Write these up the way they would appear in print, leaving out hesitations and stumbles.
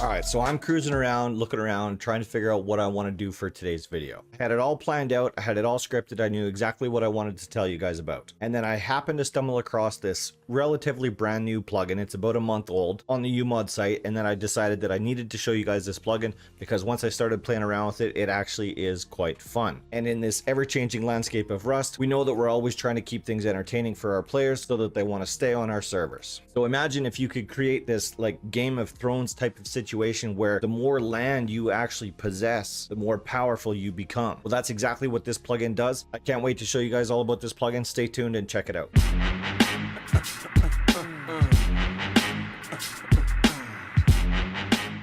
All right, so I'm cruising around, looking around, trying to figure out what I want to do for today's video. I had it all planned out, I had it all scripted, I knew exactly what I wanted to tell you guys about. And then I happened to stumble across this relatively brand new plugin. It's about a month old on the uMod site, and then I decided that I needed to show you guys this plugin because once I started playing around with it, it actually is quite fun. And in this ever-changing landscape of Rust, we know that we're always trying to keep things entertaining for our players so that they want to stay on our servers. So imagine if you could create this like Game of Thrones type of situation where the more land you actually possess, the more powerful you become. Well, that's exactly what this plugin does. I can't wait to show you guys all about this plugin. Stay tuned and check it out.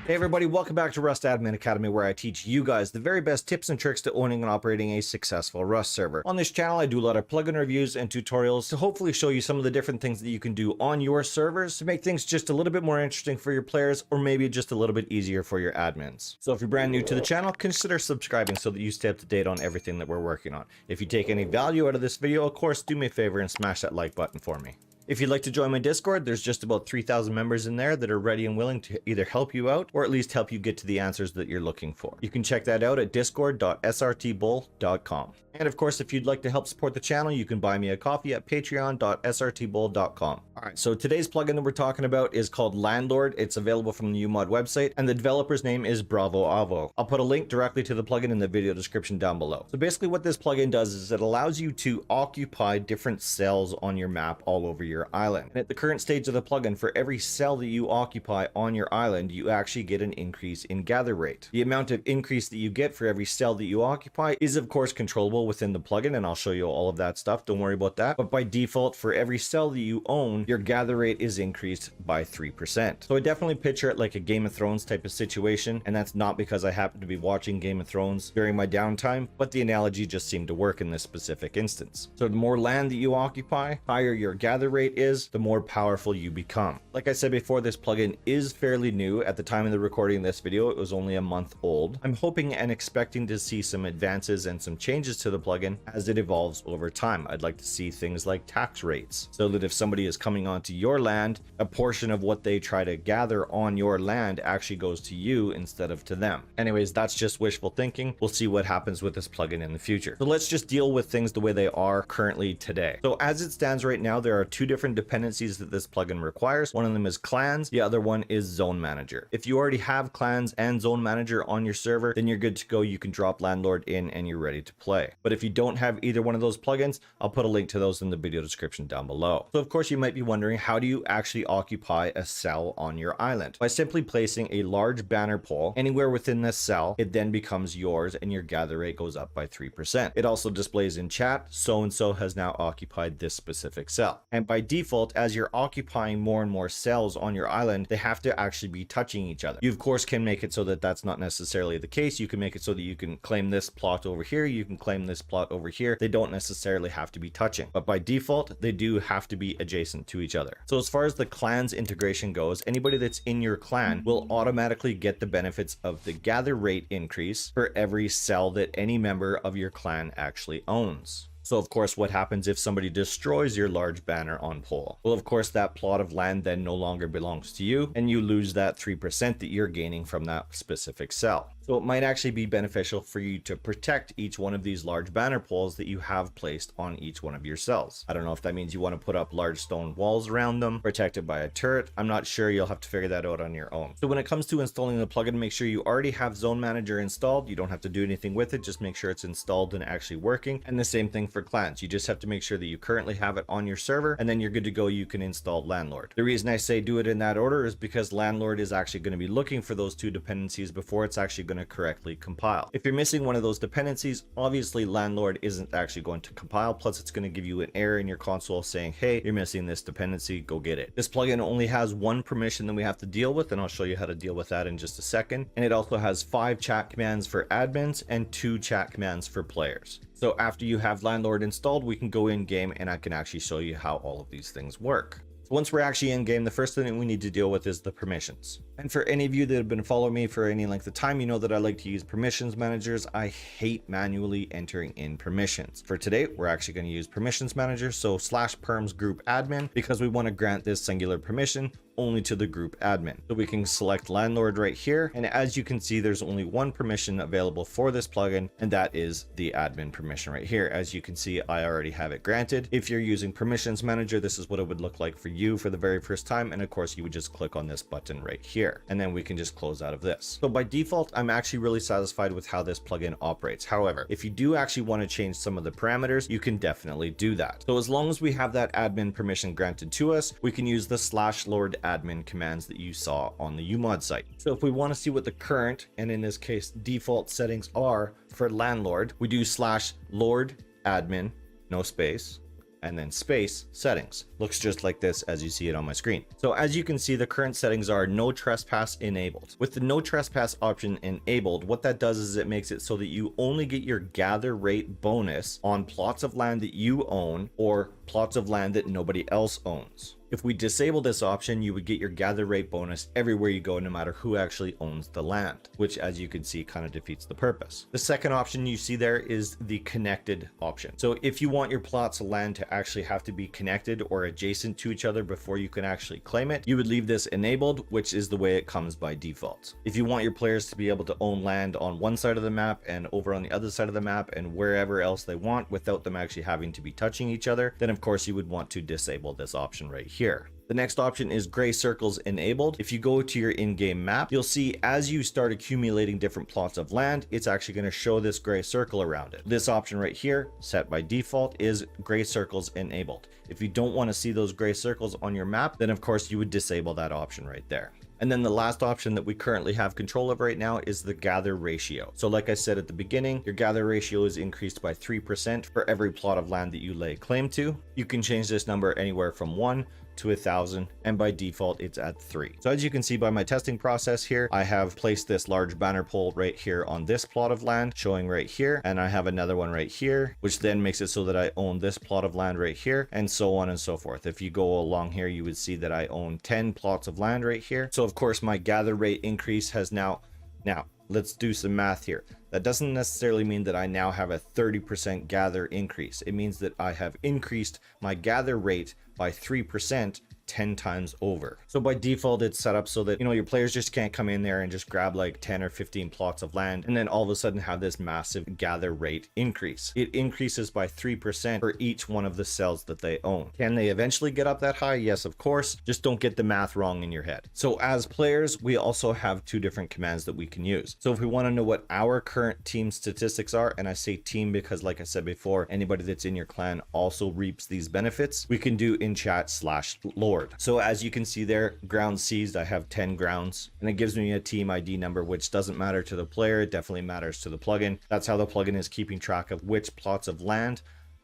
Hey everybody, welcome back to Rust Admin Academy, where I teach you guys the very best tips and tricks to owning and operating a successful Rust server. On this channel, I do a lot of plugin reviews and tutorials to hopefully show you some of the different things that you can do on your servers to make things just a little bit more interesting for your players, or maybe just a little bit easier for your admins. So if you're brand new to the channel, consider subscribing so that you stay up to date on everything that we're working on. If you take any value out of this video, of course, do me a favor and smash that like button for me. If you'd like to join my Discord, there's just about 3,000 members in there that are ready and willing to either help you out or at least help you get to the answers that you're looking for. You can check that out at discord.srtbull.com. And of course, if you'd like to help support the channel, you can buy me a coffee at patreon.srtbull.com. All right, so today's plugin that we're talking about is called LandLord. It's available from the uMod website, and the developer's name is Bravo Avo. I'll put a link directly to the plugin in the video description down below. So basically what this plugin does is it allows you to occupy different cells on your map all over your island. And at the current stage of the plugin, for every cell that you occupy on your island, you actually get an increase in gather rate. The amount of increase that you get for every cell that you occupy is of course controllable within the plugin, and I'll show you all of that stuff. Don't worry about that. But by default, for every cell that you own, your gather rate is increased by 3%. So I definitely picture it like a Game of Thrones type of situation, and that's not because I happen to be watching Game of Thrones during my downtime, but the analogy just seemed to work in this specific instance. So the more land that you occupy, higher your gather rate is, the more powerful you become. Like I said before, this plugin is fairly new. At the time of the recording of this video, it was only a month old. I'm hoping and expecting to see some advances and some changes to the plugin as it evolves over time. I'd like to see things like tax rates, so that if somebody is coming onto your land, a portion of what they try to gather on your land actually goes to you instead of to them. Anyways, that's just wishful thinking. We'll see what happens with this plugin in the future. So let's just deal with things the way they are currently today. So as it stands right now, there are two different dependencies that this plugin requires. One of them is clans, the other one is ZoneManager. If you already have clans and ZoneManager on your server, then you're good to go. You can drop LandLord in and you're ready to play. But if you don't have either one of those plugins, I'll put a link to those in the video description down below. So of course you might be wondering, how do you actually occupy a cell on your island? By simply placing a large banner pole anywhere within this cell, it then becomes yours and your gather rate goes up by 3%. It also displays in chat, so-and-so has now occupied this specific cell. And by default, as you're occupying more and more cells on your island, they have to actually be touching each other. You of course can make it so that that's not necessarily the case. You can make it so that you can claim this plot over here, you can claim this plot over here. They don't necessarily have to be touching, but by default, they do have to be adjacent to each other. So as far as the clans integration goes, anybody that's in your clan will automatically get the benefits of the gather rate increase for every cell that any member of your clan actually owns. So of course, what happens if somebody destroys your large banner on pole? Well, of course, that plot of land then no longer belongs to you, and you lose that 3% that you're gaining from that specific cell. So it might actually be beneficial for you to protect each one of these large banner poles that you have placed on each one of your cells. I don't know if that means you want to put up large stone walls around them, protected by a turret. I'm not sure. You'll have to figure that out on your own. So when it comes to installing the plugin, make sure you already have ZoneManager installed. You don't have to do anything with it. Just make sure it's installed and actually working. And the same thing for clans. You just have to make sure that you currently have it on your server, and then you're good to go. You can install LandLord. The reason I say do it in that order is because LandLord is actually going to be looking for those two dependencies before it's actually going to correctly compile. If you're missing one of those dependencies, obviously LandLord isn't actually going to compile. Plus it's going to give you an error in your console saying, hey, you're missing this dependency, go get it. This plugin only has one permission that we have to deal with, and I'll show you how to deal with that in just a second. And it also has 5 chat commands for admins and 2 chat commands for players. So after you have LandLord installed, we can go in game and I can actually show you how all of these things work. So once we're actually in game, the first thing we need to deal with is the permissions. And for any of you that have been following me for any length of time, you know that I like to use permissions managers. I hate manually entering in permissions. For today, we're actually going to use permissions manager. So /perms group admin, because we want to grant this singular permission only to the group admin. So we can select landlord right here, and as you can see, there's only one permission available for this plugin, and that is the admin permission right here. As you can see, I already have it granted. If you're using permissions manager, this is what it would look like for you for the very first time, and of course you would just click on this button right here, and then we can just close out of this. So by default, I'm actually really satisfied with how this plugin operates. However, if you do actually want to change some of the parameters, you can definitely do that. So as long as we have that admin permission granted to us, we can use the /lord admin commands that you saw on the uMod site. So if we want to see what the current, and in this case default settings are for landlord, we do /lord admin, no space, and then space settings. Looks just like this as you see it on my screen. So as you can see, the current settings are no trespass enabled. With the no trespass option enabled, what that does is it makes it so that you only get your gather rate bonus on plots of land that you own or plots of land that nobody else owns. If we disable this option, you would get your gather rate bonus everywhere you go, no matter who actually owns the land, which as you can see kind of defeats the purpose. The second option you see there is the connected option. So if you want your plots of land to actually have to be connected or adjacent to each other before you can actually claim it, you would leave this enabled, which is the way it comes by default. If you want your players to be able to own land on one side of the map and over on the other side of the map and wherever else they want without them actually having to be touching each other, then of course you would want to disable this option right here. The next option is gray circles enabled. If you go to your in-game map, you'll see as you start accumulating different plots of land, it's actually going to show this gray circle around it. This option right here, set by default, is gray circles enabled. If you don't want to see those gray circles on your map, then of course you would disable that option right there. And then the last option that we currently have control of right now is the gather ratio. So like I said at the beginning, your gather ratio is increased by 3% for every plot of land that you lay claim to. You can change this number anywhere from 1 to 1,000, and by default it's at 3. So as you can see by my testing process here, I have placed this large banner pole right here on this plot of land showing right here, and I have another one right here, which then makes it so that I own this plot of land right here, and so on and so forth. If you go along here, you would see that I own 10 plots of land right here. So of course my gather rate increase has now let's do some math here. That doesn't necessarily mean that I now have a 30% gather increase. It means that I have increased my gather rate by 3% 10 times over. So by default, it's set up so that, your players just can't come in there and just grab like 10 or 15 plots of land and then all of a sudden have this massive gather rate increase. It increases by 3% for each one of the cells that they own. Can they eventually get up that high? Yes, of course. Just don't get the math wrong in your head. So as players, we also have two different commands that we can use. So if we want to know what our current team statistics are, and I say team because like I said before, anybody that's in your clan also reaps these benefits, we can do in chat /lord. So as you can see there, ground seized, I have 10 grounds, and it gives me a team ID number, which doesn't matter to the player. It definitely matters to the plugin. That's how the plugin is keeping track of which plots of land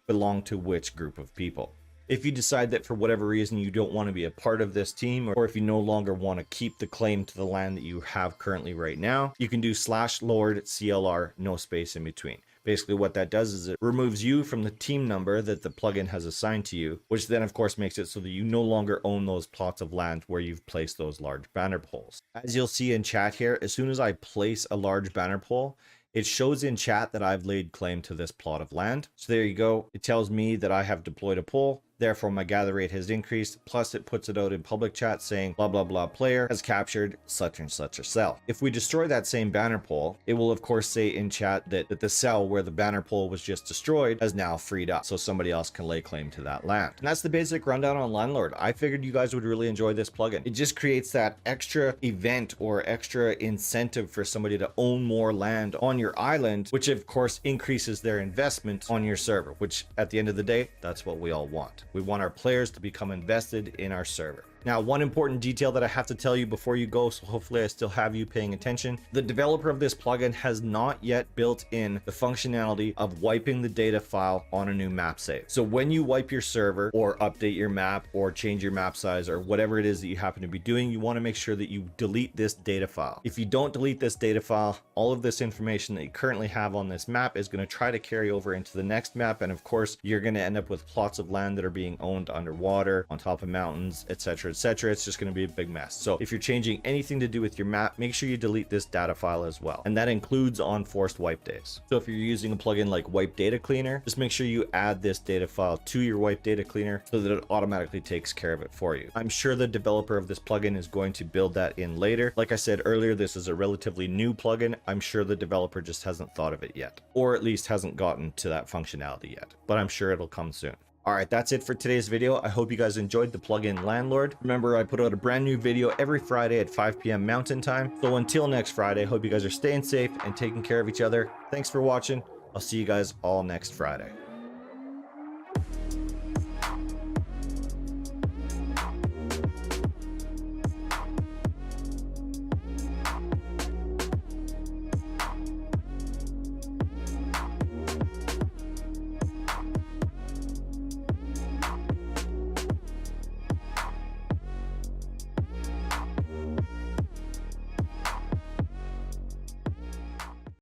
belong to which group of people. If you decide that for whatever reason you don't want to be a part of this team, or if you no longer want to keep the claim to the land that you have currently right now, you can do /lord CLR, no space in between. Basically what that does is it removes you from the team number that the plugin has assigned to you, which then of course makes it so that you no longer own those plots of land where you've placed those large banner poles. As you'll see in chat here, as soon as I place a large banner pole, it shows in chat that I've laid claim to this plot of land. So there you go. It tells me that I have deployed a pole. Therefore, my gather rate has increased. Plus, it puts it out in public chat saying blah, blah, blah player has captured such and such a cell. If we destroy that same banner pole, it will, of course, say in chat that the cell where the banner pole was just destroyed has now freed up. So somebody else can lay claim to that land. And that's the basic rundown on LandLord. I figured you guys would really enjoy this plugin. It just creates that extra event or extra incentive for somebody to own more land on your island, which of course increases their investment on your server, which at the end of the day, that's what we all want. We want our players to become invested in our server. Now, one important detail that I have to tell you before you go, so hopefully I still have you paying attention. The developer of this plugin has not yet built in the functionality of wiping the data file on a new map save. So when you wipe your server or update your map or change your map size or whatever it is that you happen to be doing, you want to make sure that you delete this data file. If you don't delete this data file, all of this information that you currently have on this map is going to try to carry over into the next map. And of course, you're going to end up with plots of land that are being owned underwater, on top of mountains, etc., etc. It's just going to be a big mess. So if you're changing anything to do with your map, make sure you delete this data file as well. And that includes on forced wipe days. So if you're using a plugin like Wipe Data Cleaner, just make sure you add this data file to your Wipe Data Cleaner so that it automatically takes care of it for you. I'm sure the developer of this plugin is going to build that in later. Like I said earlier, this is a relatively new plugin. I'm sure the developer just hasn't thought of it yet, or at least hasn't gotten to that functionality yet, but I'm sure it'll come soon. All right, that's it for today's video. I hope you guys enjoyed the plugin LandLord. Remember, I put out a brand new video every Friday at 5 p.m. Mountain Time. So until next Friday, hope you guys are staying safe and taking care of each other. Thanks for watching. I'll see you guys all next Friday.